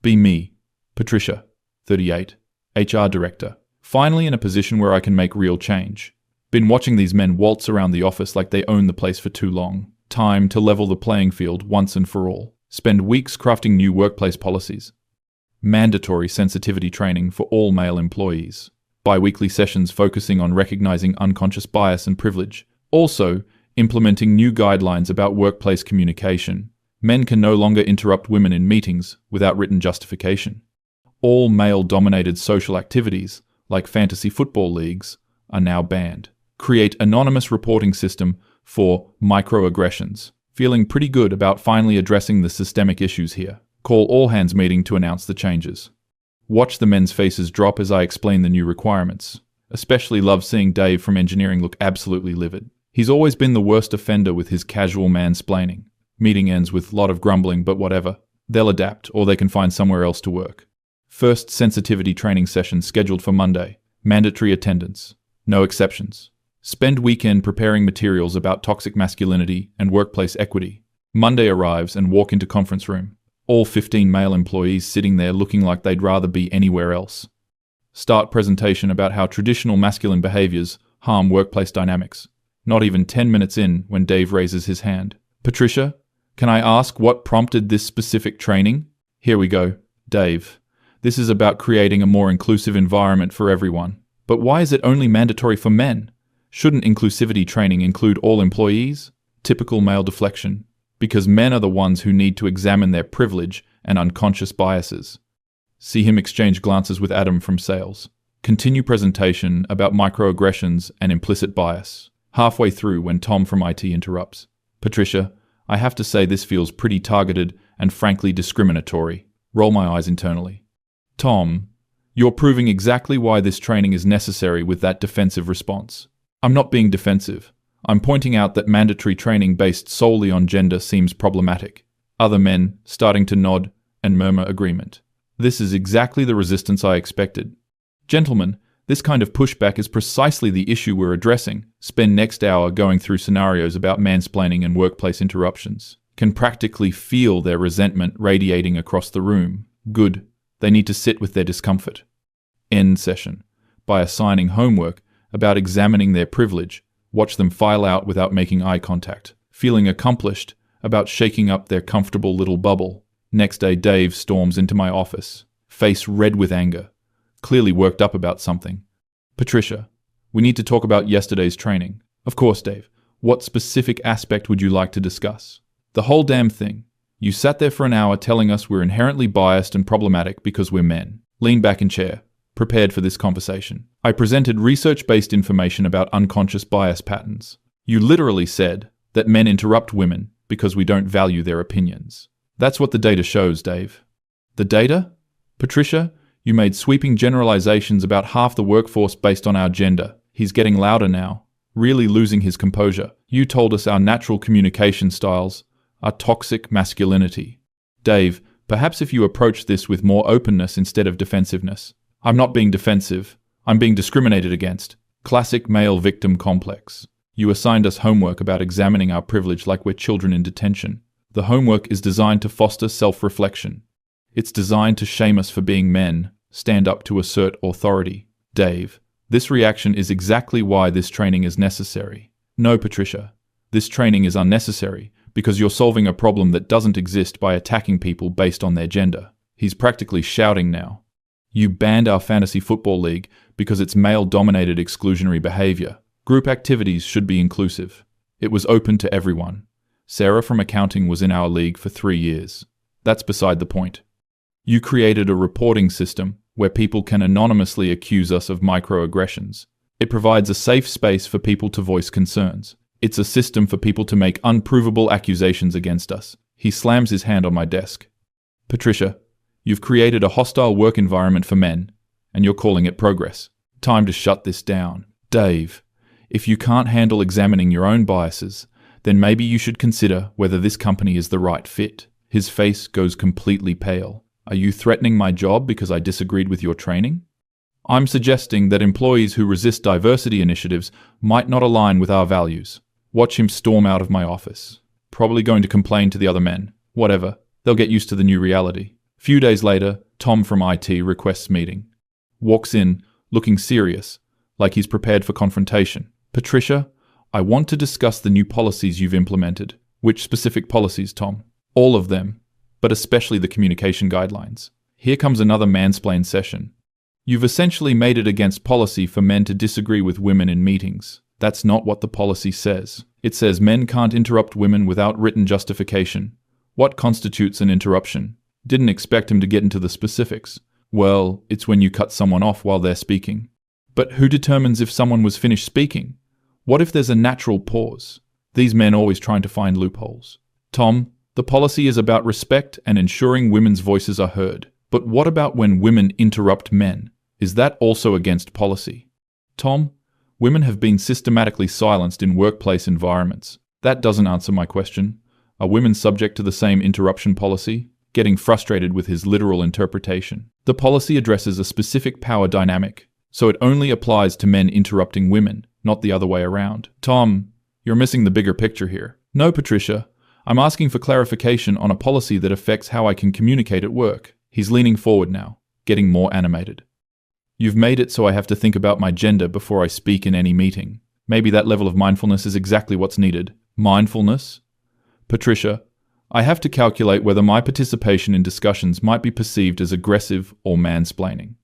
Be me, Patricia, 38, HR Director. Finally in a position where I can make real change. Been watching these men waltz around the office like they own the place for too long. Time to level the playing field once and for all. Spend weeks crafting new workplace policies. Mandatory sensitivity training for all male employees. Bi-weekly sessions focusing on recognizing unconscious bias and privilege. Also, implementing new guidelines about workplace communication. Men can no longer interrupt women in meetings without written justification. All male-dominated social activities, like fantasy football leagues, are now banned. Create anonymous reporting system for microaggressions. Feeling pretty good about finally addressing the systemic issues here. Call all-hands meeting to announce the changes. Watch the men's faces drop as I explain the new requirements. Especially love seeing Dave from engineering look absolutely livid. He's always been the worst offender with his casual mansplaining. Meeting ends with lot of grumbling, but whatever. They'll adapt, or they can find somewhere else to work. First sensitivity training session scheduled for Monday. Mandatory attendance. No exceptions. Spend weekend preparing materials about toxic masculinity and workplace equity. Monday arrives and walk into conference room. All 15 male employees sitting there looking like they'd rather be anywhere else. Start presentation about how traditional masculine behaviors harm workplace dynamics. Not even 10 minutes in when Dave raises his hand. Patricia, can I ask what prompted this specific training? Here we go. Dave, this is about creating a more inclusive environment for everyone. But why is it only mandatory for men? Shouldn't inclusivity training include all employees? Typical male deflection. Because men are the ones who need to examine their privilege and unconscious biases. See him exchange glances with Adam from sales. Continue presentation about microaggressions and implicit bias. Halfway through when Tom from IT interrupts. Patricia, I have to say this feels pretty targeted and frankly discriminatory. Roll my eyes internally. Tom, you're proving exactly why this training is necessary with that defensive response. I'm not being defensive. I'm pointing out that mandatory training based solely on gender seems problematic. Other men starting to nod and murmur agreement. This is exactly the resistance I expected. Gentlemen, this kind of pushback is precisely the issue we're addressing. Spend next hour going through scenarios about mansplaining and workplace interruptions. Can practically feel their resentment radiating across the room. Good. They need to sit with their discomfort. End session. By assigning homework about examining their privilege. Watch them file out without making eye contact. Feeling accomplished about shaking up their comfortable little bubble. Next day, Dave storms into my office, face red with anger, clearly worked up about something. Patricia, we need to talk about yesterday's training. Of course, Dave. What specific aspect would you like to discuss? The whole damn thing. You sat there for an hour telling us we're inherently biased and problematic because we're men. Lean back in chair, prepared for this conversation. I presented research-based information about unconscious bias patterns. You literally said that men interrupt women because we don't value their opinions. That's what the data shows, Dave. The data? Patricia, you made sweeping generalizations about half the workforce based on our gender. He's getting louder now, really losing his composure. You told us our natural communication styles are toxic masculinity. Dave, perhaps if you approach this with more openness instead of defensiveness. I'm not being defensive. I'm being discriminated against. Classic male victim complex. You assigned us homework about examining our privilege like we're children in detention. The homework is designed to foster self-reflection. It's designed to shame us for being men, stand up to assert authority. Dave, this reaction is exactly why this training is necessary. No, Patricia, this training is unnecessary because you're solving a problem that doesn't exist by attacking people based on their gender. He's practically shouting now. You banned our fantasy football league because it's male-dominated exclusionary behavior. Group activities should be inclusive. It was open to everyone. Sarah from accounting was in our league for 3 years. That's beside the point. You created a reporting system where people can anonymously accuse us of microaggressions. It provides a safe space for people to voice concerns. It's a system for people to make unprovable accusations against us. He slams his hand on my desk. Patricia, you've created a hostile work environment for men, and you're calling it progress. Time to shut this down. Dave, if you can't handle examining your own biases, then maybe you should consider whether this company is the right fit. His face goes completely pale. Are you threatening my job because I disagreed with your training? I'm suggesting that employees who resist diversity initiatives might not align with our values. Watch him storm out of my office. Probably going to complain to the other men. Whatever. They'll get used to the new reality. Few days later, Tom from IT requests meeting. Walks in, looking serious, like he's prepared for confrontation. Patricia, I want to discuss the new policies you've implemented. Which specific policies, Tom? All of them, but especially the communication guidelines. Here comes another mansplain session. You've essentially made it against policy for men to disagree with women in meetings. That's not what the policy says. It says men can't interrupt women without written justification. What constitutes an interruption? Didn't expect him to get into the specifics. Well, it's when you cut someone off while they're speaking. But who determines if someone was finished speaking? What if there's a natural pause? These men always trying to find loopholes. Tom, the policy is about respect and ensuring women's voices are heard. But what about when women interrupt men? Is that also against policy? Tom, women have been systematically silenced in workplace environments. That doesn't answer my question. Are women subject to the same interruption policy? Getting frustrated with his literal interpretation. The policy addresses a specific power dynamic, so it only applies to men interrupting women, not the other way around. Tom, you're missing the bigger picture here. No, Patricia. I'm asking for clarification on a policy that affects how I can communicate at work. He's leaning forward now, getting more animated. You've made it so I have to think about my gender before I speak in any meeting. Maybe that level of mindfulness is exactly what's needed. Mindfulness? Patricia, I have to calculate whether my participation in discussions might be perceived as aggressive or mansplaining.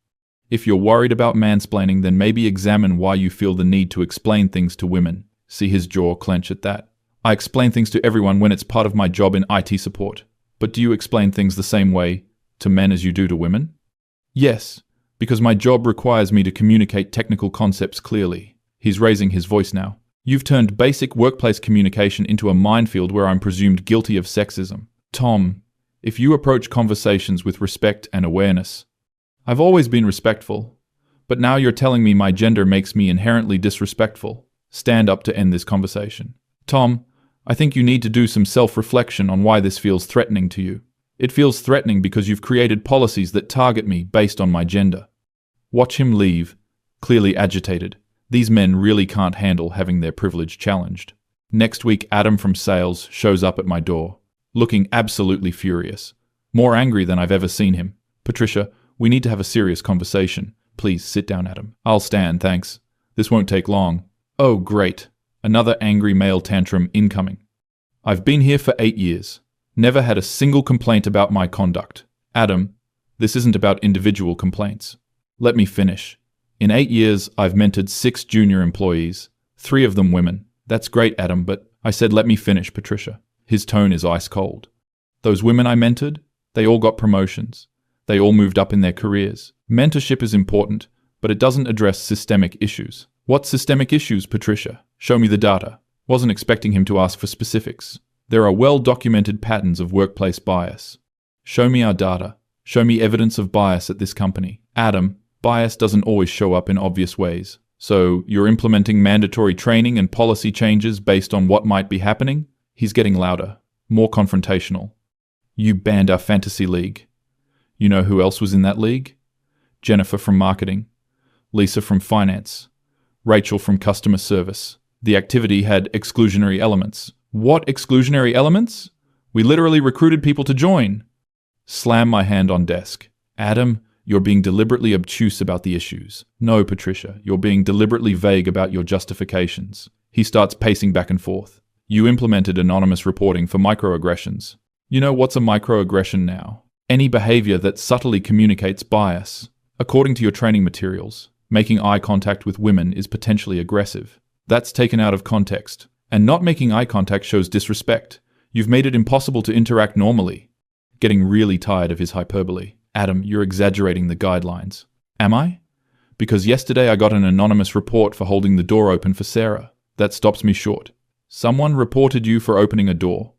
If you're worried about mansplaining, then maybe examine why you feel the need to explain things to women. See his jaw clench at that. I explain things to everyone when it's part of my job in IT support. But do you explain things the same way to men as you do to women? Yes, because my job requires me to communicate technical concepts clearly. He's raising his voice now. You've turned basic workplace communication into a minefield where I'm presumed guilty of sexism. Tom, if you approach conversations with respect and awareness. I've always been respectful, but now you're telling me my gender makes me inherently disrespectful. Stand up to end this conversation. Tom, I think you need to do some self-reflection on why this feels threatening to you. It feels threatening because you've created policies that target me based on my gender. Watch him leave, clearly agitated. These men really can't handle having their privilege challenged. Next week, Adam from sales shows up at my door, looking absolutely furious. More angry than I've ever seen him. Patricia, we need to have a serious conversation. Please sit down, Adam. I'll stand, thanks. This won't take long. Oh, great. Another angry male tantrum incoming. I've been here for 8 years. Never had a single complaint about my conduct. Adam, this isn't about individual complaints. Let me finish. In 8 years, I've mentored 6 junior employees, 3 of them women. That's great, Adam, but I said let me finish, Patricia. His tone is ice cold. Those women I mentored, they all got promotions. They all moved up in their careers. Mentorship is important, but it doesn't address systemic issues. What systemic issues, Patricia? Show me the data. Wasn't expecting him to ask for specifics. There are well-documented patterns of workplace bias. Show me our data. Show me evidence of bias at this company. Adam, bias doesn't always show up in obvious ways. So, you're implementing mandatory training and policy changes based on what might be happening? He's getting louder, more confrontational. You banned our fantasy league. You know who else was in that league? Jennifer from marketing, Lisa from finance, Rachel from customer service. The activity had exclusionary elements. What exclusionary elements? We literally recruited people to join. Slam my hand on desk. Adam, you're being deliberately obtuse about the issues. No, Patricia, you're being deliberately vague about your justifications. He starts pacing back and forth. You implemented anonymous reporting for microaggressions. You know what's a microaggression now? Any behavior that subtly communicates bias. According to your training materials, making eye contact with women is potentially aggressive. That's taken out of context. And not making eye contact shows disrespect. You've made it impossible to interact normally. Getting really tired of his hyperbole. Adam, you're exaggerating the guidelines. Am I? Because yesterday I got an anonymous report for holding the door open for Sarah. That stops me short. Someone reported you for opening a door.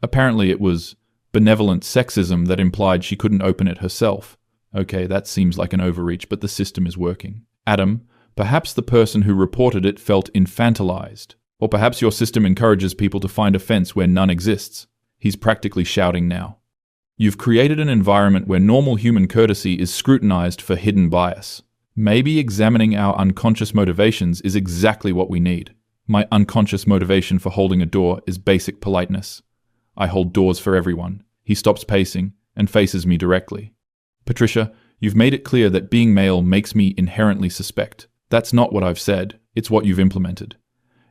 Apparently it was benevolent sexism that implied she couldn't open it herself. Okay, that seems like an overreach, but the system is working. Adam, perhaps the person who reported it felt infantilized. Or perhaps your system encourages people to find offense where none exists. He's practically shouting now. You've created an environment where normal human courtesy is scrutinized for hidden bias. Maybe examining our unconscious motivations is exactly what we need. My unconscious motivation for holding a door is basic politeness. I hold doors for everyone. He stops pacing, and faces me directly. Patricia, you've made it clear that being male makes me inherently suspect. That's not what I've said, it's what you've implemented.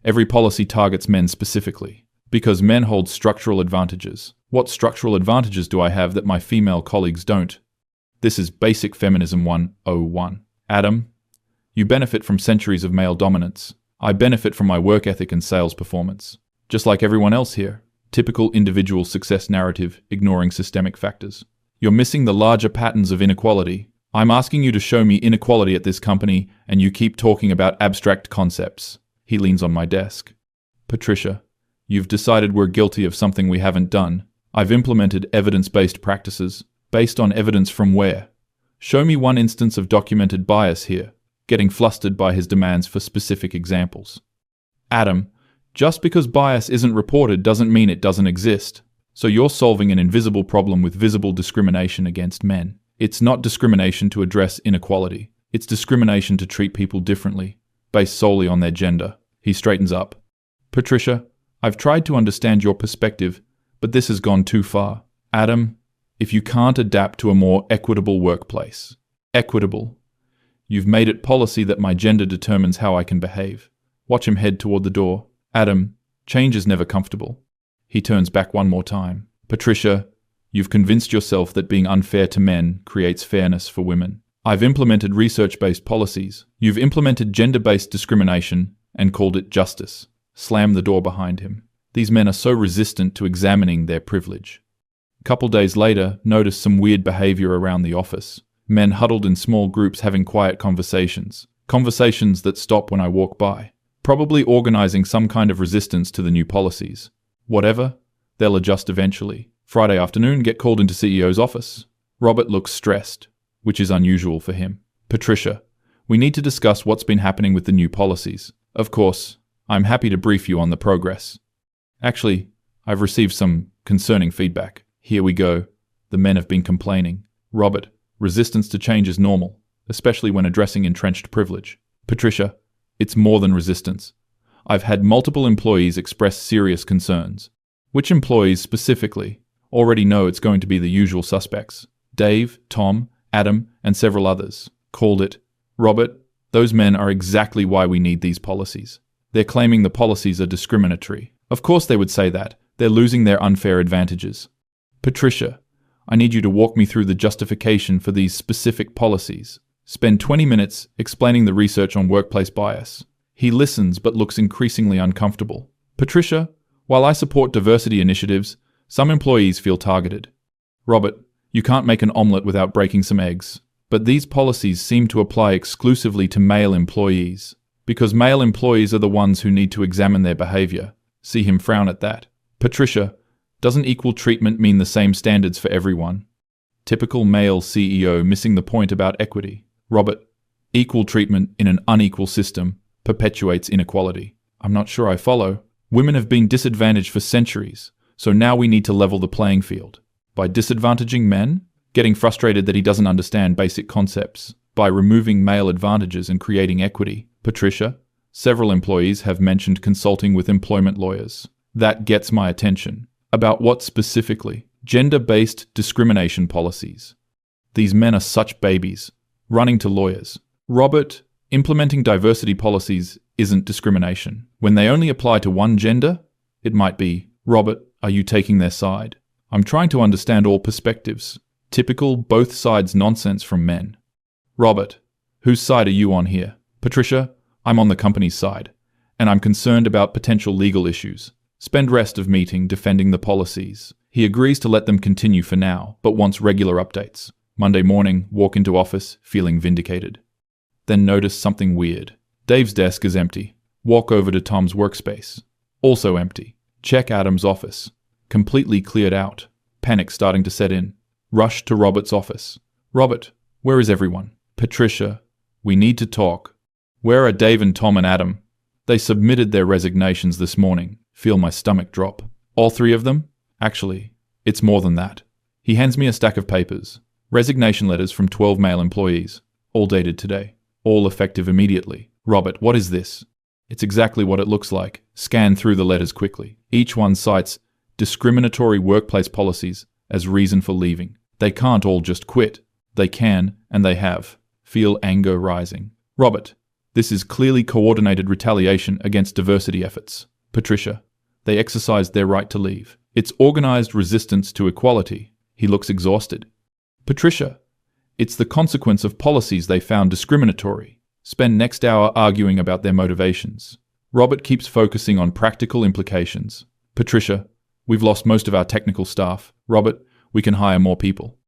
Every policy targets men specifically, because men hold structural advantages. What structural advantages do I have that my female colleagues don't? This is basic feminism 101. Adam, you benefit from centuries of male dominance. I benefit from my work ethic and sales performance. Just like everyone else here. Typical individual success narrative, ignoring systemic factors. You're missing the larger patterns of inequality. I'm asking you to show me inequality at this company, and you keep talking about abstract concepts. He leans on my desk. Patricia, you've decided we're guilty of something we haven't done. I've implemented evidence-based practices. Based on evidence from where? Show me one instance of documented bias here, getting flustered by his demands for specific examples. Adam, just because bias isn't reported doesn't mean it doesn't exist. So you're solving an invisible problem with visible discrimination against men. It's not discrimination to address inequality. It's discrimination to treat people differently, based solely on their gender. He straightens up. Patricia, I've tried to understand your perspective, but this has gone too far. Adam, if you can't adapt to a more equitable workplace. Equitable. You've made it policy that my gender determines how I can behave. Watch him head toward the door. Adam, change is never comfortable. He turns back one more time. Patricia, you've convinced yourself that being unfair to men creates fairness for women. I've implemented research-based policies. You've implemented gender-based discrimination and called it justice. Slam the door behind him. These men are so resistant to examining their privilege. A couple days later, notice some weird behavior around the office. Men huddled in small groups having quiet conversations. Conversations that stop when I walk by. Probably organizing some kind of resistance to the new policies. Whatever, they'll adjust eventually. Friday afternoon, get called into CEO's office. Robert looks stressed, which is unusual for him. Patricia, we need to discuss what's been happening with the new policies. Of course, I'm happy to brief you on the progress. Actually, I've received some concerning feedback. Here we go. The men have been complaining. Robert, resistance to change is normal, especially when addressing entrenched privilege. Patricia, it's more than resistance. I've had multiple employees express serious concerns. Which employees specifically? Already know it's going to be the usual suspects. Dave, Tom, Adam, and several others. Called it. Robert, those men are exactly why we need these policies. They're claiming the policies are discriminatory. Of course they would say that. They're losing their unfair advantages. Patricia, I need you to walk me through the justification for these specific policies. Spend 20 minutes explaining the research on workplace bias. He listens but looks increasingly uncomfortable. Patricia, while I support diversity initiatives, some employees feel targeted. Robert, you can't make an omelette without breaking some eggs. But these policies seem to apply exclusively to male employees. Because male employees are the ones who need to examine their behavior. See him frown at that. Patricia, doesn't equal treatment mean the same standards for everyone? Typical male CEO missing the point about equity. Robert, equal treatment in an unequal system perpetuates inequality. I'm not sure I follow. Women have been disadvantaged for centuries, so now we need to level the playing field. By disadvantaging men? Getting frustrated that he doesn't understand basic concepts. By removing male advantages and creating equity. Patricia, several employees have mentioned consulting with employment lawyers. That gets my attention. About what specifically? Gender-based discrimination policies. These men are such babies. Running to lawyers. Robert, implementing diversity policies isn't discrimination. When they only apply to one gender, it might be, Robert, are you taking their side? I'm trying to understand all perspectives. Typical both sides nonsense from men. Robert, whose side are you on here? Patricia, I'm on the company's side, and I'm concerned about potential legal issues. Spend rest of meeting defending the policies. He agrees to let them continue for now, but wants regular updates. Monday morning, walk into office, feeling vindicated. Then notice something weird. Dave's desk is empty. Walk over to Tom's workspace. Also empty. Check Adam's office. Completely cleared out. Panic starting to set in. Rush to Robert's office. Robert, where is everyone? Patricia, we need to talk. Where are Dave and Tom and Adam? They submitted their resignations this morning. Feel my stomach drop. All three of them? Actually, it's more than that. He hands me a stack of papers. Resignation letters from 12 male employees. All dated today. All effective immediately. Robert, what is this? It's exactly what it looks like. Scan through the letters quickly. Each one cites discriminatory workplace policies as reason for leaving. They can't all just quit. They can, and they have. Feel anger rising. Robert, this is clearly coordinated retaliation against diversity efforts. Patricia, they exercised their right to leave. It's organized resistance to equality. He looks exhausted. Patricia, it's the consequence of policies they found discriminatory. Spend next hour arguing about their motivations. Robert keeps focusing on practical implications. Patricia, we've lost most of our technical staff. Robert, we can hire more people.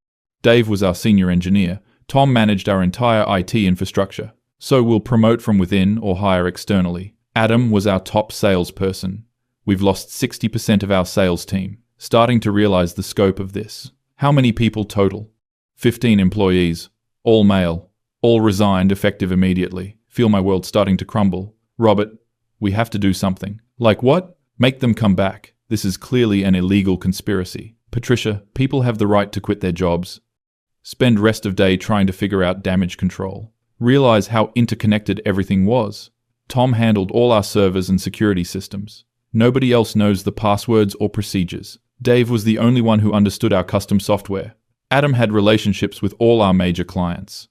Dave was our senior engineer. Tom managed our entire IT infrastructure. So we'll promote from within or hire externally. Adam was our top salesperson. We've lost 60% of our sales team. Starting to realize the scope of this. How many people total? 15 employees. All male. All resigned effective immediately. Feel my world starting to crumble. Robert, we have to do something. Like what? Make them come back. This is clearly an illegal conspiracy. Patricia, people have the right to quit their jobs. Spend rest of day trying to figure out damage control. Realize how interconnected everything was. Tom handled all our servers and security systems. Nobody else knows the passwords or procedures. Dave was the only one who understood our custom software. Adam had relationships with all our major clients.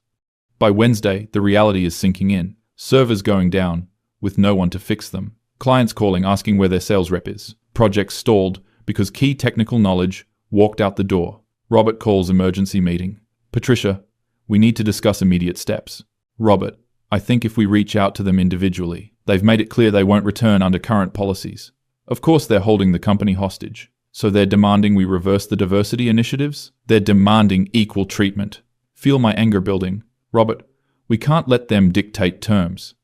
By Wednesday, the reality is sinking in. Servers going down, with no one to fix them. Clients calling asking where their sales rep is. Projects stalled because key technical knowledge walked out the door. Robert calls emergency meeting. Patricia, we need to discuss immediate steps. Robert, I think if we reach out to them individually, they've made it clear they won't return under current policies. Of course they're holding the company hostage. So they're demanding we reverse the diversity initiatives? They're demanding equal treatment. Feel my anger building. Robert, we can't let them dictate terms.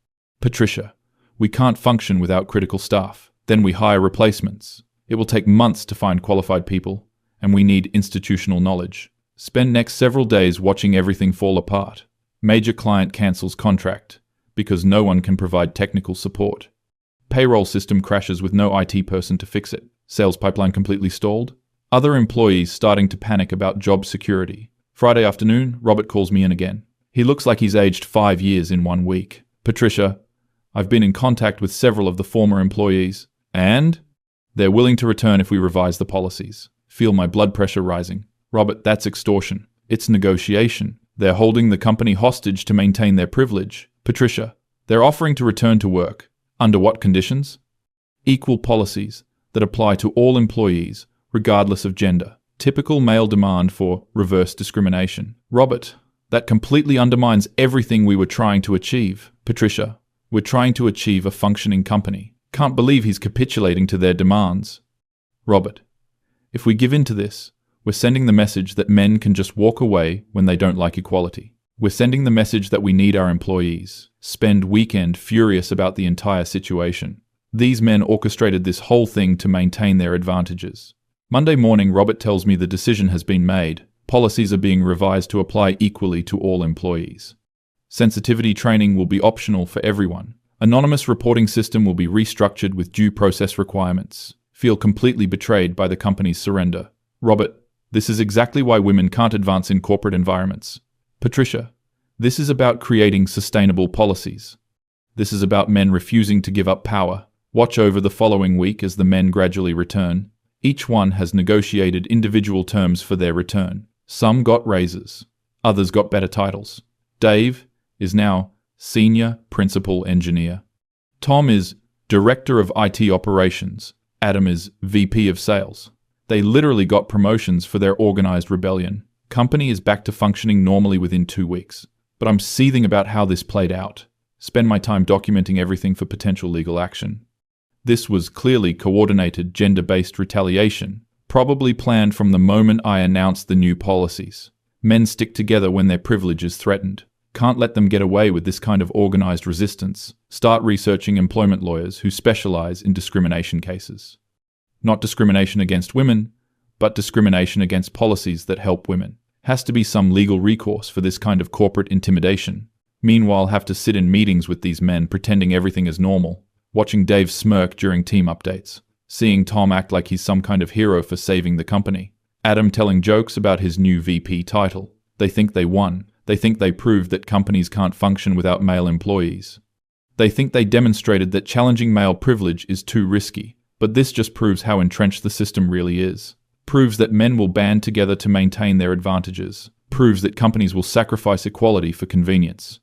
Patricia, we can't function without critical staff. Then we hire replacements. It will take months to find qualified people, and we need institutional knowledge. Spend next several days watching everything fall apart. Major client cancels contract because no one can provide technical support. Payroll system crashes with no IT person to fix it. Sales pipeline completely stalled. Other employees starting to panic about job security. Friday afternoon, Robert calls me in again. He looks like he's aged 5 years in 1 week. Patricia, I've been in contact with several of the former employees, and they're willing to return if we revise the policies. Feel my blood pressure rising. Robert, that's extortion. It's negotiation. They're holding the company hostage to maintain their privilege. Patricia, they're offering to return to work. Under what conditions? Equal policies that apply to all employees, regardless of gender. Typical male demand for reverse discrimination. Robert, that completely undermines everything we were trying to achieve. Patricia, we're trying to achieve a functioning company. Can't believe he's capitulating to their demands. Robert, if we give in to this, we're sending the message that men can just walk away when they don't like equality. We're sending the message that we need our employees. Spend weekend furious about the entire situation. These men orchestrated this whole thing to maintain their advantages. Monday morning, Robert tells me the decision has been made. Policies are being revised to apply equally to all employees. Sensitivity training will be optional for everyone. Anonymous reporting system will be restructured with due process requirements. Feel completely betrayed by the company's surrender. Robert, this is exactly why women can't advance in corporate environments. Patricia, this is about creating sustainable policies. This is about men refusing to give up power. Watch over the following week as the men gradually return. Each one has negotiated individual terms for their return. Some got raises. Others got better titles. Dave is now Senior Principal Engineer. Tom is Director of IT Operations. Adam is VP of Sales. They literally got promotions for their organized rebellion. Company is back to functioning normally within 2 weeks. But I'm seething about how this played out. Spend my time documenting everything for potential legal action. This was clearly coordinated gender-based retaliation, probably planned from the moment I announced the new policies. Men stick together when their privilege is threatened. Can't let them get away with this kind of organized resistance. Start researching employment lawyers who specialize in discrimination cases. Not discrimination against women, but discrimination against policies that help women. Has to be some legal recourse for this kind of corporate intimidation. Meanwhile, have to sit in meetings with these men pretending everything is normal. Watching Dave smirk during team updates. Seeing Tom act like he's some kind of hero for saving the company. Adam telling jokes about his new VP title. They think they won. They think they proved that companies can't function without male employees. They think they demonstrated that challenging male privilege is too risky. But this just proves how entrenched the system really is. proves that men will band together to maintain their advantages, proves that companies will sacrifice equality for convenience,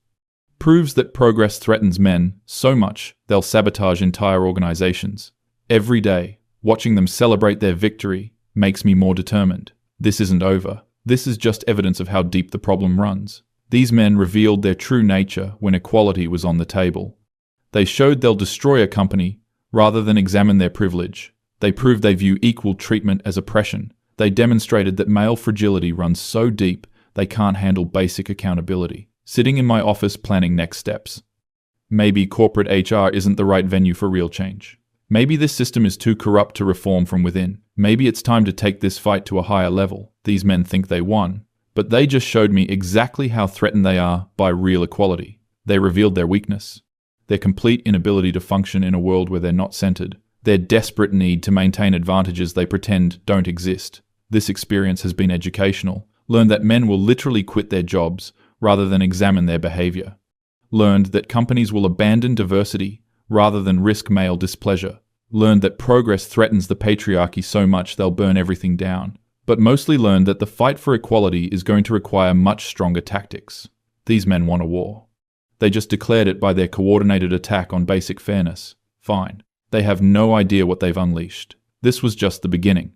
proves that progress threatens men so much they'll sabotage entire organizations. Every day, watching them celebrate their victory makes me more determined. This isn't over. This is just evidence of how deep the problem runs. These men revealed their true nature when equality was on the table. They showed they'll destroy a company rather than examine their privilege. They proved they view equal treatment as oppression. They demonstrated that male fragility runs so deep they can't handle basic accountability. Sitting in my office planning next steps. Maybe corporate HR isn't the right venue for real change. Maybe this system is too corrupt to reform from within. Maybe it's time to take this fight to a higher level. These men think they won, but they just showed me exactly how threatened they are by real equality. They revealed their weakness, their complete inability to function in a world where they're not centered, their desperate need to maintain advantages they pretend don't exist. This experience has been educational. Learned that men will literally quit their jobs rather than examine their behavior. Learned that companies will abandon diversity rather than risk male displeasure. Learned that progress threatens the patriarchy so much they'll burn everything down. But mostly learned that the fight for equality is going to require much stronger tactics. These men want a war. They just declared it by their coordinated attack on basic fairness. Fine. They have no idea what they've unleashed. This was just the beginning.